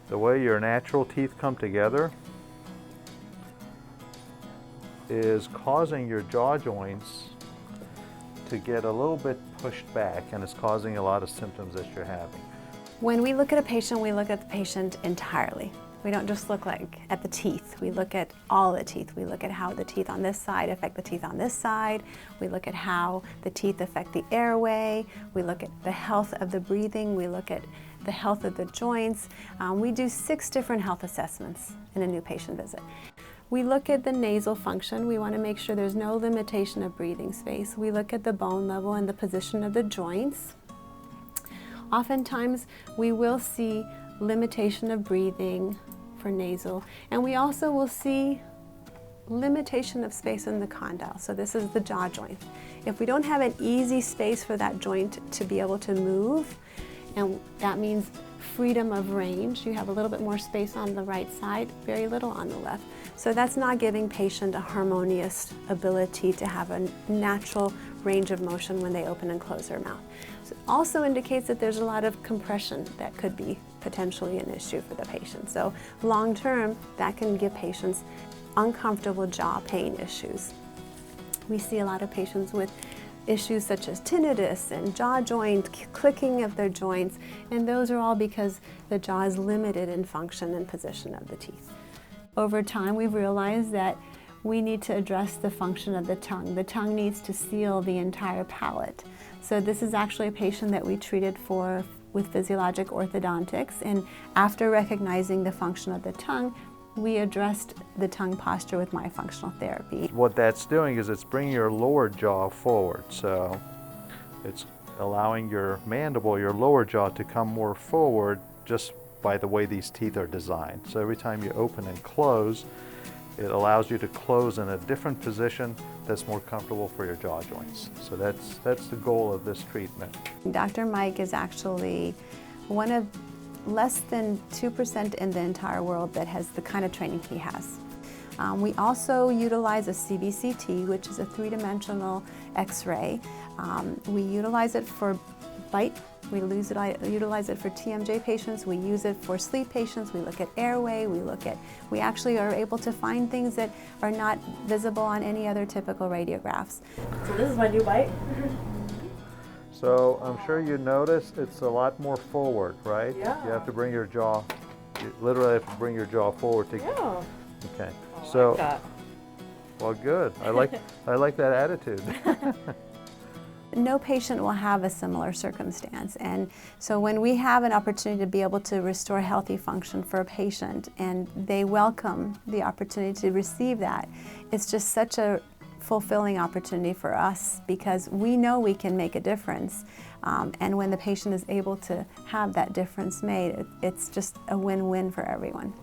The way your natural teeth come together is causing your jaw joints to get a little bit pushed back, and it's causing a lot of symptoms that you're having. When we look at a patient, we look at the patient entirely. We don't just look at the teeth. We look at all the teeth. We look at how the teeth on this side affect the teeth on this side. We look at how the teeth affect the airway. We look at the health of the breathing. We look at the health of the joints. We do 6 different health assessments in a new patient visit. We look at the nasal function. We want to make sure there's no limitation of breathing space. We look at the bone level and the position of the joints. Oftentimes, we will see limitation of breathing for nasal, and we also will see limitation of space in the condyle. So this is the jaw joint. If we don't have an easy space for that joint to be able to move, and that means freedom of range, you have a little bit more space on the right side, very little on the left. So that's not giving patient a harmonious ability to have a natural range of motion when they open and close their mouth. So it also indicates that there's a lot of compression that could be potentially an issue for the patient. So long term, that can give patients uncomfortable jaw pain issues. We see a lot of patients with issues such as tinnitus and jaw joint, clicking of their joints, and those are all because the jaw is limited in function and position of the teeth. Over time, we've realized that we need to address the function of the tongue. The tongue needs to seal the entire palate. So this is actually a patient that we treated with physiologic orthodontics, and after recognizing the function of the tongue, we addressed the tongue posture with myofunctional therapy. What that's doing is it's bringing your lower jaw forward. So it's allowing your mandible, your lower jaw, to come more forward just by the way these teeth are designed. So every time you open and close, it allows you to close in a different position that's more comfortable for your jaw joints. So that's the goal of this treatment. Dr. Mike is actually one of less than 2% in the entire world that has the kind of training he has. We also utilize a CBCT, which is a 3-dimensional X-ray. We utilize it for bite. We utilize it for TMJ patients. We use it for sleep patients. We look at airway. We actually are able to find things that are not visible on any other typical radiographs. So this is my new bite. So I'm sure you notice it's a lot more forward, right? Yeah. You have to bring your jaw, you literally have to bring your jaw forward to. Yeah. Okay. I So, like that. well, good. I like that attitude. No patient will have a similar circumstance, and so when we have an opportunity to be able to restore healthy function for a patient and they welcome the opportunity to receive that, it's just such a fulfilling opportunity for us because we know we can make a difference, and when the patient is able to have that difference made, it's just a win-win for everyone.